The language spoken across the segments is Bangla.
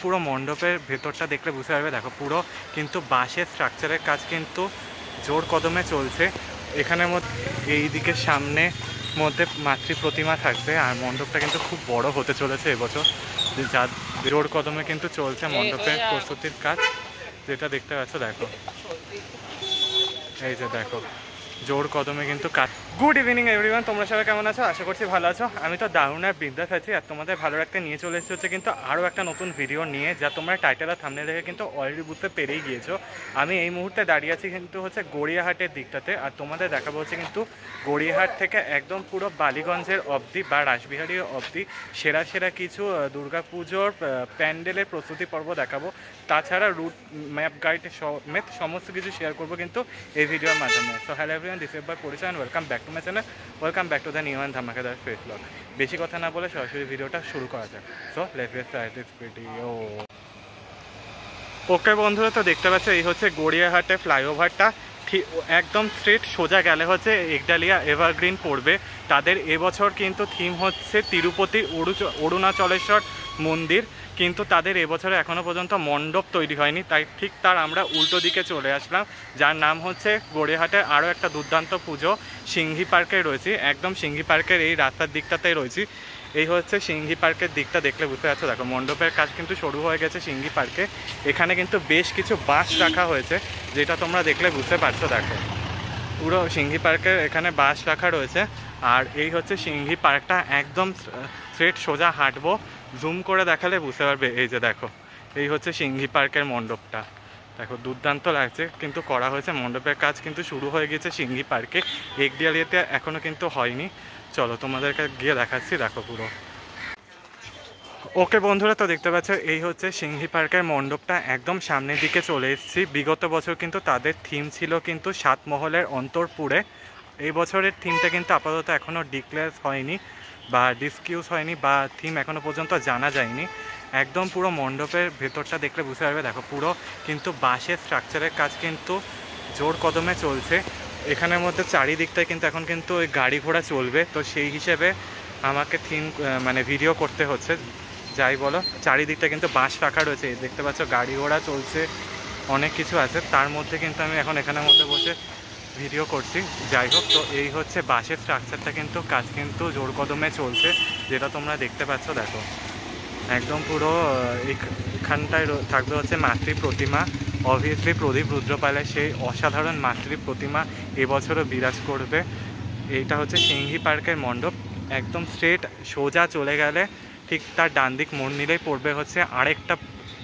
পুরো মণ্ডপের ভেতরটা দেখলে বুঝতে পারবে। দেখো পুরো কিন্তু বাঁশের স্ট্রাকচারের কাজ কিন্তু জোর কদমে চলছে। এখানের মধ্যে এই দিকের সামনে মধ্যে মাতৃ প্রতিমা থাকবে আর মণ্ডপটা কিন্তু খুব বড় হতে চলেছে এবছর, যা জোর কদমে কিন্তু চলছে মণ্ডপের প্রস্তুতির কাজ, যেটা দেখতে পাচ্ছ। দেখো এই যে দেখো জোর কদমে কিন্তু কাজ। গুড ইভিনিং এভরিওয়ান, তোমরা সবাই কেমন আছো? আশা করছি ভালো আছো। আমি তো দারুণ আর বিন্দাস আছি আর তোমাদের ভালো রাখতে নিয়ে চলে এসেছি হচ্ছে কিন্তু আরও একটা নতুন ভিডিও নিয়ে, যা তোমরা টাইটেল আর থাম্বনেল দেখে কিন্তু অলরেডি বুঝতে পেরেই গিয়েছো। আমি এই মুহূর্তে দাঁড়িয়ে আছি কিন্তু হচ্ছে গড়িয়াহাটের দিকটাতে, আর তোমাদের দেখাবো হচ্ছে কিন্তু গড়িয়াহাট থেকে একদম পুরো বালিগঞ্জের অবধি বা রাসবিহারী অবধি সেরা সেরা কিছু দুর্গাপুজোর প্যান্ডেলের প্রস্তুতি পর্ব দেখাবো। তাছাড়া রুট ম্যাপ গাইড সমেত সমস্ত কিছু শেয়ার করবো কিন্তু এই ভিডিওর মাধ্যমে। So hello everyone, this is by Parichay and welcome back to my channel, welcome back to the new and ধামাকাদার ফেস ব্লগ। বেশি কথা না বলে সরাসরি ভিডিওটা শুরু করা যাক। So let's get started this video. Okay বন্ধুরা, তো দেখতে পাচ্ছ এই হচ্ছে গড়িয়াহাটে ফ্লাইওভারটা। ঠিক একদম স্ট্রেট সোজা গেলে হচ্ছে একডালিয়া এভারগ্রিন পড়বে। তাদের এবছর কিন্তু থিম হচ্ছে তিরুপতির অরুণাচলেশ্বর মন্দির, কিন্তু তাদের এবছরে এখনও পর্যন্ত মণ্ডপ তৈরি হয়নি, তাই ঠিক তার আমরা উল্টো দিকে চলে আসলাম, যার নাম হচ্ছে গড়িয়াহাটের আরও একটা দুর্দান্ত পুজো সিংহি পার্কে রয়েছি। একদম সিংহি পার্কের এই রাস্তার দিকটাতেই রয়েছি। এই হচ্ছে সিংহি পার্কের দিকটা, দেখলে বুঝতে পারছো। দেখো মণ্ডপের কাজ কিন্তু শুরু হয়ে গেছে সিংহি পার্কে। এখানে কিন্তু বেশ কিছু বাঁশ রাখা হয়েছে, যেটা তোমরা দেখলে বুঝতে পারছো। দেখো পুরো সিংহি পার্কের এখানে বাঁশ রাখা রয়েছে। আর এই হচ্ছে সিংহি পার্কটা, একদম স্ট্রেট সোজা হাঁটবো, জুম করে দেখালে বুঝতে পারবে। এই যে দেখো এই হচ্ছে সিংহি পার্কের মণ্ডপটা। দেখো দুর্দান্ত লাগছে কিন্তু করা হয়েছে। মণ্ডপের কাজ কিন্তু শুরু হয়ে গেছে সিংহি পার্কে, একডিয়ালিয়াতে এখনও কিন্তু হয়নি। চলো তোমাদেরকে গিয়ে দেখাচ্ছি। দেখো পুরো ওকে বন্ধুরা, তো দেখতে পাচ্ছ এই হচ্ছে সিংহি পার্কের মণ্ডপটা, একদম সামনের দিকে চলে এসেছি। বিগত বছর কিন্তু তাদের থিম ছিল কিন্তু 7 মহলের অন্তরপুরে। এই বছরের থিমটা কিন্তু আপাতত এখনও ডিক্লেয়ার হয়নি বা ডিসকিউজ হয়নি বা থিম এখনও পর্যন্ত জানা যায়নি। একদম পুরো মণ্ডপের ভেতরটা দেখলে বুঝতে পারবে। দেখো পুরো কিন্তু বাঁশের স্ট্রাকচারের কাজ কিন্তু জোর কদমে চলছে। এখানের মধ্যে চারিদিকটায় কিন্তু এখন কিন্তু ওই গাড়ি ঘোড়া চলবে, তো সেই হিসেবে আমাকে থিম মানে ভিডিও করতে হচ্ছে। যাই বলো, চারিদিকটা কিন্তু বাঁশ রাখা রয়েছে, দেখতে পাচ্ছ গাড়ি ঘোড়া চলছে, অনেক কিছু আছে। তার মধ্যে কিন্তু আমি এখন এখানের মধ্যে বসে ভিডিও করছি। যাই হোক, তো এই হচ্ছে বাঁশের স্ট্রাকচারটা কিন্তু কাজ কিন্তু জোর কদমে চলছে, যেটা তোমরা দেখতে পাচ্ছ। দেখো একদম পুরো এখানটায় থাকবে হচ্ছে মাতৃ প্রতিমা। অবভিয়াসলি প্রদীপ রুদ্রপালের সেই অসাধারণ মাতৃ প্রতিমা এবছরও বিরাজ করবে। এইটা হচ্ছে সিংহি পার্কের মণ্ডপ। একদম স্ট্রেট সোজা চলে গেলে ঠিক তার ডান দিক মোড় নিলেই পড়বে হচ্ছে আরেকটা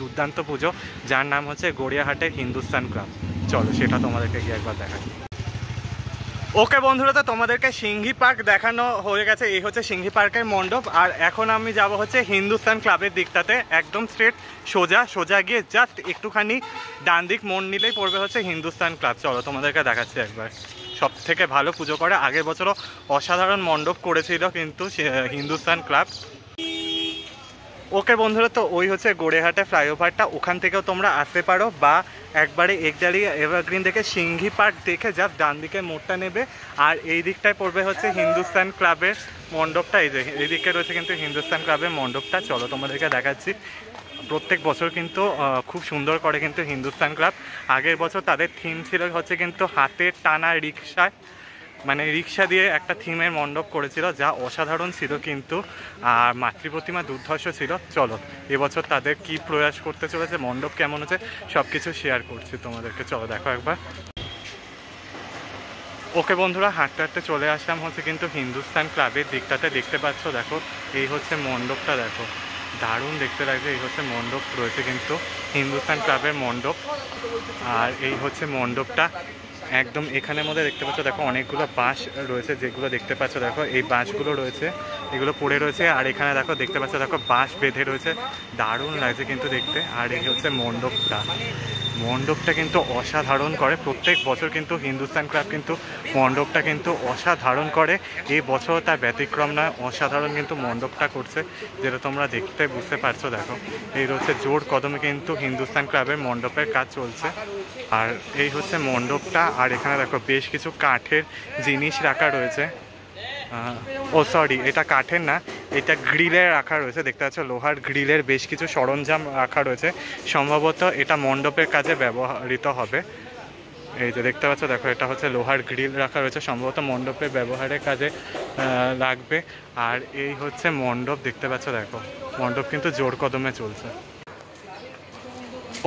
দুর্দান্ত পুজো, যার নাম হচ্ছে গড়িয়াহাটের হিন্দুস্তান ক্লাব। চলো সেটা তোমাদেরকে গিয়ে একবার দেখাই। ওকে বন্ধুরা, তো তোমাদেরকে সিংহি পার্ক দেখানো হয়ে গেছে। এই হচ্ছে সিংহি পার্কের মণ্ডপ, আর এখন আমি যাব হচ্ছে হিন্দুস্তান ক্লাবের দিকটাতে। একদম স্ট্রেট সোজা গিয়ে জাস্ট একটুখানি ডান দিক মোড় নিলেই পড়বে হচ্ছে হিন্দুস্তান ক্লাব। চলো তোমাদেরকে দেখাচ্ছি একবার। সব থেকে ভালো পুজো করে, আগের বছরও অসাধারণ মণ্ডপ করেছিল কিন্তু হিন্দুস্তান ক্লাব। ওকে বন্ধুরা, তো ওই হচ্ছে গড়িয়াহাটে ফ্লাইওভারটা, ওখান থেকেও তোমরা আসতে পারো, বা একবারে একডালিয়া এভারগ্রিন দেখে সিংহি পার্ক দেখে জাস্ট ডান দিকে মোড়টা নেবে, আর এই দিকটায় পড়বে হচ্ছে হিন্দুস্তান ক্লাবের মণ্ডপটা। এই যে এই দিকে রয়েছে কিন্তু হিন্দুস্তান ক্লাবের মণ্ডপটা। চলো তোমাদেরকে দেখাচ্ছি। প্রত্যেক বছর কিন্তু খুব সুন্দর করে কিন্তু হিন্দুস্তান ক্লাব। আগের বছর তাদের থিম ছিল হচ্ছে কিন্তু হাতের টানা রিক্সায়, মানে রিক্সা দিয়ে একটা থিমের মণ্ডপ করেছিল, যা অসাধারণ ছিল কিন্তু। আর মাতৃ প্রতিমা দুর্ধর্ষ ছিল। চলো এবছর তাদের কি প্রয়াস করতে চলেছে, মণ্ডপ কেমন হচ্ছে, সব কিছু শেয়ার করছি তোমাদেরকে। চলো দেখো একবার। ওকে বন্ধুরা, হাঁটতে হাঁটতে চলে আসলাম হচ্ছে কিন্তু হিন্দুস্তান ক্লাবের দিকটাতে। দেখতে পাচ্ছ দেখো এই হচ্ছে মণ্ডপটা। দেখো দারুণ দেখতে লাগছে। এই হচ্ছে মণ্ডপ রয়েছে কিন্তু হিন্দুস্তান ক্লাবের মণ্ডপ, আর এই হচ্ছে মণ্ডপটা। একদম এখানের মধ্যে দেখতে পাচ্ছ দেখো অনেকগুলো বাঁশ রয়েছে, যেগুলো দেখতে পাচ্ছ দেখো এই বাঁশগুলো রয়েছে, এগুলো পড়ে রয়েছে। আর এখানে দেখো দেখতে পাচ্ছ দেখো বাঁশ বেঁধে রয়েছে, দারুণ লাগছে কিন্তু দেখতে। আর এই হচ্ছে মণ্ডপটা কিন্তু অসাধারণ করে। প্রত্যেক বছর কিন্তু হিন্দুস্তান ক্লাব কিন্তু মণ্ডপটা কিন্তু অসাধারণ করে। এই বছর তার ব্যতিক্রম নয়, অসাধারণ কিন্তু মণ্ডপটা করছে, যেটা তোমরা দেখতে বুঝতে পারছো। দেখো এই হচ্ছে জোর কদমে কিন্তু হিন্দুস্তান ক্লাবের মণ্ডপের কাজ চলছে। আর এই হচ্ছে মণ্ডপটা। আর এখানে দেখো বেশ কিছু কাঠের জিনিস রাখা রয়েছে, ও সরি, এটা কাঠের না, এটা গ্রিলের রাখা রয়েছে। দেখতে পাচ্ছ লোহার গ্রিলের বেশ কিছু সরঞ্জাম রাখা রয়েছে, সম্ভবত এটা মণ্ডপের কাজে ব্যবহৃত হবে। এই যে দেখতে পাচ্ছ, দেখো এটা হচ্ছে লোহার গ্রিল রাখা রয়েছে, সম্ভবত মণ্ডপের ব্যবহারের কাজে লাগবে। আর এই হচ্ছে মণ্ডপ, দেখতে পাচ্ছ দেখো মণ্ডপ কিন্তু জোর কদমে চলছে।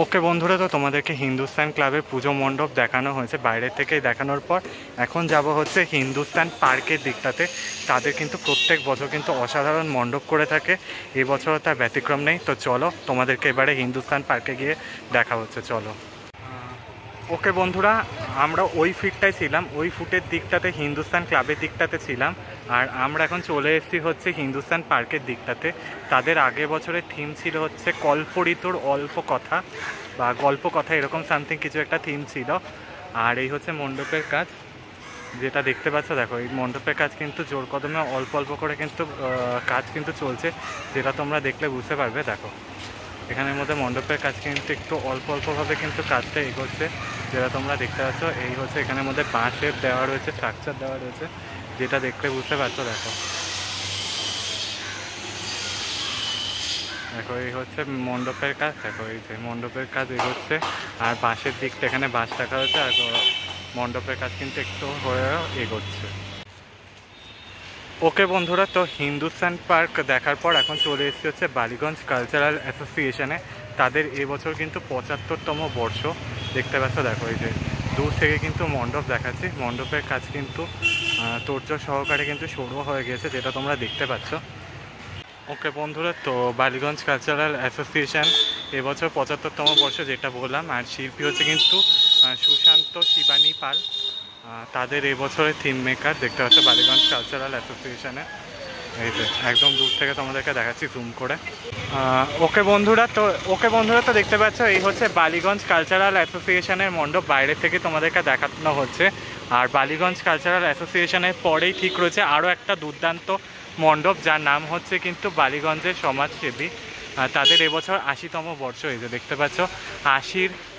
ওকে বন্ধুরা, তো তোমাদেরকে হিন্দুস্তান ক্লাবের পুজো মণ্ডপ দেখানো হয়েছে বাইরের থেকেই দেখানোর পর এখন যাব হচ্ছে হিন্দুস্তান পার্কের দিকটাতে। তাদের কিন্তু প্রত্যেক বছর কিন্তু অসাধারণ মণ্ডপ করে থাকে, এবছরও তার ব্যতিক্রম নেই। তো চলো তোমাদেরকে এবারে হিন্দুস্তান পার্কে গিয়ে দেখা হচ্ছে, চলো। ওকে বন্ধুরা, আমরা ওই ফিটটাই ছিলাম, ওই ফুটের দিকটাতে হিন্দুস্তান ক্লাবের দিকটাতে ছিলাম। আর আমরা এখন চলে এসেছি হচ্ছে হিন্দুস্তান পার্কের দিকটাতে। তাদের আগের বছরের থিম ছিল হচ্ছে কল্পঋতুর অল্প কথা বা গল্প কথা, এরকম সামথিং কিছু একটা থিম ছিল। আর এই হচ্ছে মণ্ডপের কাজ, যেটা দেখতে পাচ্ছ দেখো এই মণ্ডপের কাজ কিন্তু জোর কদমে অল্প অল্প করে কিন্তু কাজ কিন্তু চলছে, যেটা তোমরা দেখলে বুঝতে পারবে। দেখো এখানের মধ্যে মণ্ডপের কাজ কিন্তু একটু অল্প অল্পভাবে কিন্তু কাজটা এগোচ্ছে, যেটা তোমরা দেখতে পাচ্ছ। এই হচ্ছে এখানের মধ্যে বাঁশের দেওয়া রয়েছে, স্ট্রাকচার দেওয়া রয়েছে, যেটা দেখলে বুঝতে পারছো। দেখো দেখো এই হচ্ছে মণ্ডপের কাজ, দেখো এই যে মণ্ডপের কাজ এগোচ্ছে। আর বাঁশের দিকটা এখানে বাঁশ রাখা হয়েছে, আর মণ্ডপের কাজ কিন্তু একটু হয়েও এগোচ্ছে। ওকে বন্ধুরা, তো হিন্দুস্তান পার্ক দেখার পর এখন চলে এসেছি হচ্ছে বালিগঞ্জ কালচারাল অ্যাসোসিয়েশনে। তাদের এবছর কিন্তু 75তম বর্ষ। দেখতে পাচ্ছ দেখো এই যে দূর থেকে কিন্তু মণ্ডপ দেখাচ্ছি, মণ্ডপের কাজ কিন্তু তোড়জোড় সহকারে কিন্তু শুরু হয়ে গেছে, যেটা তোমরা দেখতে পাচ্ছ। ওকে বন্ধুরা, তো বালিগঞ্জ কালচারাল অ্যাসোসিয়েশন এবছর 75তম বর্ষ যেটা বললাম। আর শিল্পী হচ্ছে কিন্তু সুশান্ত শিবানী পাল, তাদের এবছরের থিম মেকার। দেখতে পাচ্ছ বালিগঞ্জ কালচারাল অ্যাসোসিয়েশনে, এই যে একদম দূর থেকে তোমাদেরকে দেখাচ্ছি জুম করে। ওকে বন্ধুরা তো দেখতে পাচ্ছ এই হচ্ছে বালিগঞ্জ কালচারাল অ্যাসোসিয়েশনের মণ্ডপ, বাইরে থেকে তোমাদেরকে দেখানো হচ্ছে। আর বালিগঞ্জ কালচারাল অ্যাসোসিয়েশনের পরেই ঠিক রয়েছে আরও একটা দুর্দান্ত মণ্ডপ, যার নাম হচ্ছে কিন্তু বালিগঞ্জের সমাজসেবী। তাদের এবছর 80তম বর্ষ। এই যে দেখতে পাচ্ছ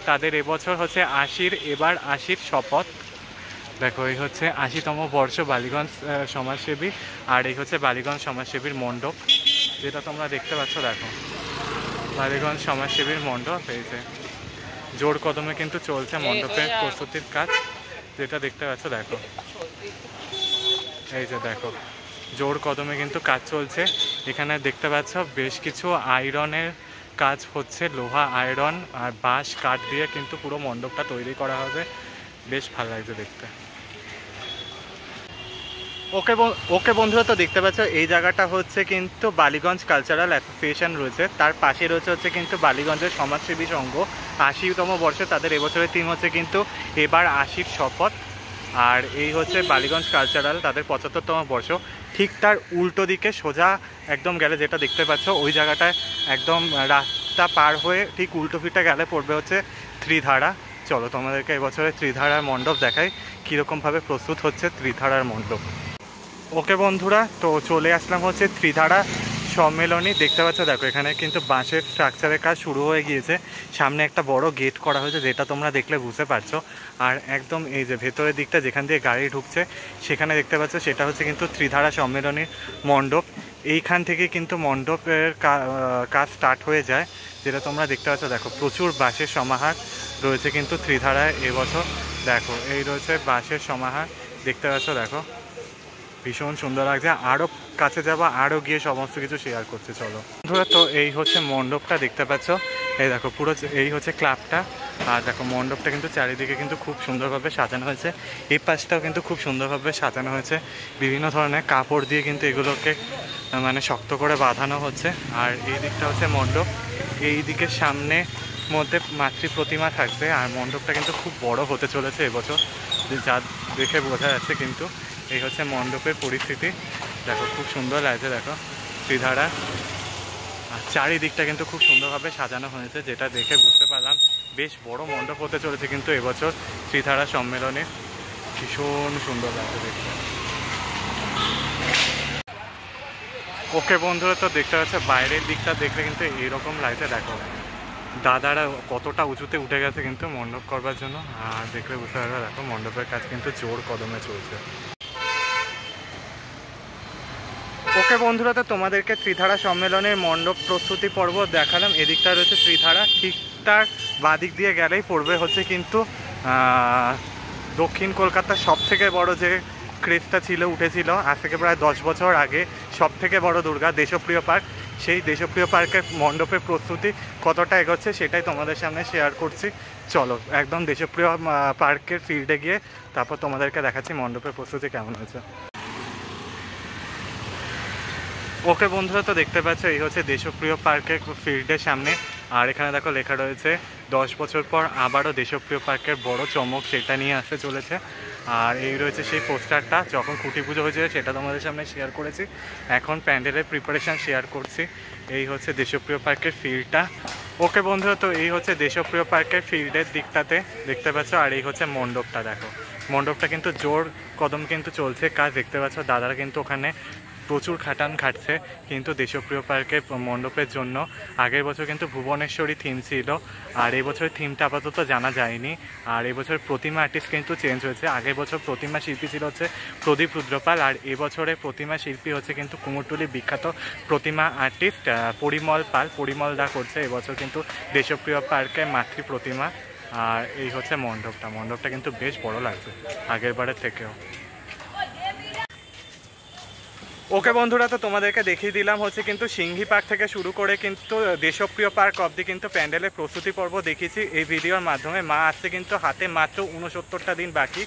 তাদের এবছর হচ্ছে এবার 80 শপথ। দেখো এই হচ্ছে 80তম বর্ষ বালিগঞ্জ সমাজসেবী। আর এই হচ্ছে বালিগঞ্জ সমাজসেবীর মণ্ডপ, যেটা তোমরা দেখতে পাচ্ছ। দেখো বালিগঞ্জ সমাজসেবীর মণ্ডপ, এই যে জোর কদমে কিন্তু চলছে মণ্ডপের প্রস্তুতির কাজ, যেটা দেখতে পাচ্ছ। দেখো এই যে দেখো জোর কদমে কিন্তু কাজ চলছে। এখানে দেখতে পাচ্ছ বেশ কিছু আয়রনের কাজ হচ্ছে, লোহা আয়রন আর বাঁশ কাঠ দিয়ে কিন্তু পুরো মণ্ডপটা তৈরি করা হবে। বেশ ভালো লাগছে দেখতে। ওকে বন্ধুরা, তো দেখতে পাচ্ছ এই জায়গাটা হচ্ছে কিন্তু বালিগঞ্জ কালচারাল অ্যাসোসিয়েশন রয়েছে, তার পাশে রয়েছে কিন্তু বালিগঞ্জের সমাজসেবী সংঘ। 80তম বর্ষে তাদের এবছরের থিম হচ্ছে কিন্তু এবার 80 শপথ। আর এই হচ্ছে বালিগঞ্জ কালচারাল, তাদের 75তম বর্ষ। ঠিক তার উল্টো দিকে সোজা একদম গেলে যেটা দেখতে পাচ্ছ, ওই জায়গাটায় একদম রাস্তা পার হয়ে ঠিক উল্টো ফিরটা গেলে পড়বে হচ্ছে ত্রিধারা। চলো তোমাদেরকে এবছরের ত্রিধারার মণ্ডপ দেখাই, কীরকমভাবে প্রস্তুত হচ্ছে ত্রিধারার মণ্ডপ। ওকে বন্ধুরা, তো চলে আসলাম হচ্ছে ত্রিধারা সম্মেলনী। দেখতে পাচ্ছ দেখো এখানে কিন্তু বাঁশের স্ট্রাকচারের কাজ শুরু হয়ে গিয়েছে, সামনে একটা বড় গেট করা হয়েছে, যেটা তোমরা দেখলে বুঝতে পারছো। আর একদম এই যে ভেতরের দিকটা যেখান দিয়ে গাড়ি ঢুকছে সেখানে দেখতে পাচ্ছ, সেটা হচ্ছে কিন্তু ত্রিধারা সম্মেলনীর মণ্ডপ। এইখান থেকে কিন্তু মণ্ডপের কাজ স্টার্ট হয়ে যায়, যেটা তোমরা দেখতে পাচ্ছ। দেখো প্রচুর বাঁশের সমাহার রয়েছে কিন্তু ত্রিধারায় এবছর। দেখো এই রয়েছে বাঁশের সমাহার, দেখতে পাচ্ছ। দেখো ভীষণ সুন্দর লাগছে, আরও কাছে যাবো, আরও গিয়ে সমস্ত কিছু শেয়ার করতে চলো বন্ধুরা। তো এই হচ্ছে মণ্ডপটা দেখতে পাচ্ছ, এই দেখো পুরো এই হচ্ছে ক্লাবটা। আর দেখো মণ্ডপটা কিন্তু চারিদিকে কিন্তু খুব সুন্দরভাবে সাজানো হয়েছে, এই পাশটাও কিন্তু খুব সুন্দরভাবে সাজানো হয়েছে, বিভিন্ন ধরনের কাপড় দিয়ে কিন্তু এগুলোকে মানে শক্ত করে বাঁধানো হচ্ছে। আর এই দিকটা হচ্ছে মণ্ডপ, এই দিকের সামনে মধ্যে মাতৃ প্রতিমা থাকবে। আর মণ্ডপটা কিন্তু খুব বড় হতে চলেছে এবছর, যা দেখে বোঝা যাচ্ছে। কিন্তু এই হচ্ছে মণ্ডপের পরিস্থিতি, দেখো খুব সুন্দর লাগছে। দেখো ত্রিধারা আর চারিদিকটা কিন্তু খুব সুন্দরভাবে সাজানো হয়েছে, যেটা দেখে বুঝতে পারলাম বেশ বড় মণ্ডপ হতে চলেছে কিন্তু এবছর ত্রিধারা সম্মেলনে। ভীষণ সুন্দর লাগছে দেখতে। ওকে বন্ধুরা, তো দেখতে পাচ্ছে বাইরের দিকটা দেখলে কিন্তু এইরকম লাগছে। দেখো দাদারা কতটা উঁচুতে উঠে গেছে কিন্তু মণ্ডপ করবার জন্য, আর দেখলে বুঝতে পারবে দেখো মণ্ডপের কাজ কিন্তু জোর কদমে চলছে। ওকে বন্ধুরা, তো তোমাদেরকে ত্রিধারা সম্মেলনের মণ্ডপ প্রস্তুতি পর্ব দেখালাম। এদিকটা রয়েছে ত্রিধারা, ঠিক তার বাদিক দিয়ে গেলেই পড়বে হচ্ছে কিন্তু দক্ষিণ কলকাতার সব থেকে বড় যে ক্রেজটা ছিল, উঠেছিল আজ থেকে প্রায় 10 বছর আগে, সব থেকে বড় দুর্গা দেশপ্রিয় পার্ক। সেই দেশপ্রিয় পার্কের মণ্ডপের প্রস্তুতি কতটা এগোচ্ছে সেটাই তোমাদের সামনে শেয়ার করছি। চলো একদম দেশপ্রিয় পার্কের ফিল্ডে গিয়ে তারপর তোমাদেরকে দেখাচ্ছি মণ্ডপের প্রস্তুতি কেমন হয়েছে। ওকে বন্ধুরা, তো দেখতে পাচ্ছ এই হচ্ছে দেশপ্রিয় পার্কের ফিল্ডের সামনে। আর এখানে দেখো লেখা রয়েছে 10 বছর পর আবারও দেশপ্রিয় পার্কের বড় চমক, সেটা নিয়ে আসতে চলেছে। আর এই রয়েছে সেই পোস্টারটা, যখন খুঁটি পুজো হয়েছে সেটা তোমাদের সামনে শেয়ার করেছি, এখন প্যান্ডেলের প্রিপারেশান শেয়ার করছি। এই হচ্ছে দেশপ্রিয় পার্কের ফিল্ডটা। ওকে বন্ধুরা, তো এই হচ্ছে দেশপ্রিয় পার্কের ফিল্ডের দিকটাতে দেখতে পাচ্ছ। আর এই হচ্ছে মণ্ডপটা, দেখো মণ্ডপটা কিন্তু জোর কদম কিন্তু চলছে কাজ, দেখতে পাচ্ছ দাদারা কিন্তু ওখানে প্রচুর খাটছে কিন্তু দেশপ্রিয় পার্কের মণ্ডপের জন্য। আগের বছর কিন্তু ভুবনেশ্বরী থিম ছিল, আর এই বছর থিমটা আপাতত জানা যায়নি। আর এবছর প্রতিমা আর্টিস্ট কিন্তু চেঞ্জ হয়েছে। আগের বছর প্রতিমা শিল্পী ছিল হচ্ছে প্রদীপ রুদ্রপাল, আর এবছরে প্রতিমা শিল্পী হচ্ছে কিন্তু কুমোরটুলি বিখ্যাত প্রতিমা আর্টিস্ট পরিমল পাল, পরিমল দা করছে এবছর কিন্তু দেশপ্রিয় পার্কের মাতৃ প্রতিমা। আর এই হচ্ছে মণ্ডপটা কিন্তু বেশ বড় লাগছে আগের বারের থেকেও। ওকে বন্ধুরা, তো তোমাদেরকে দেখিয়ে দিলাম হচ্ছে কিন্তু সিংহি পার্ক থেকে শুরু করে কিন্তু দেশপ্রিয় পার্ক অবধি কিন্তু প্যান্ডেলের প্রস্তুতি পর্ব দেখিয়েছি এই ভিডিওর মাধ্যমে। মা আসছে কিন্তু হাতে মাত্র 69টা দিন বাকি।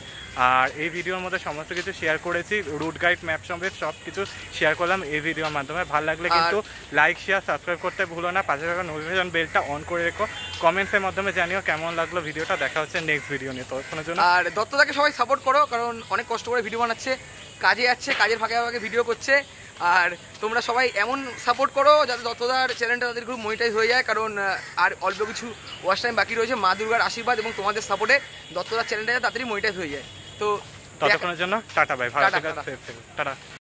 আর এই ভিডিওর মধ্যে সমস্ত কিছু শেয়ার করেছি, রুট গাইড ম্যাপ সমেত সব কিছু শেয়ার করলাম এই ভিডিওর মাধ্যমে। ভালো লাগলে কিন্তু লাইক শেয়ার সাবস্ক্রাইব করতে ভুলো না, পাশে থাকা নোটিফিকেশন বেলটা অন করে রেখো। কমেন্টসের মাধ্যমে জানিও কেমন লাগলো ভিডিওটা। দেখা হচ্ছে নেক্সট ভিডিও নিয়ে, ততক্ষণের জন্য। আর দত্তদাকে সবাই সাপোর্ট করো, কারণ অনেক কষ্ট করে ভিডিও বানাচ্ছে, কাজে যাচ্ছে, কাজের ফাঁকে ফাঁকে ভিডিও করছে। আর তোমরা সবাই এমন সাপোর্ট করো যাতে দত্তদার চ্যানেলটা তাদের খুব মনিটাইজ হয়ে যায়, কারণ আর অল্প কিছু ওয়াচ টাইম বাকি রয়েছে। মা দুর্গার আশীর্বাদ এবং তোমাদের সাপোর্টে দত্তদার চ্যানেলটা তাড়াতাড়ি মনিটাইজ হয়ে যায়। তো ততক্ষণের জন্য টাটা, ভাই ভালো থেকো, সেফ থেকো, টাটা।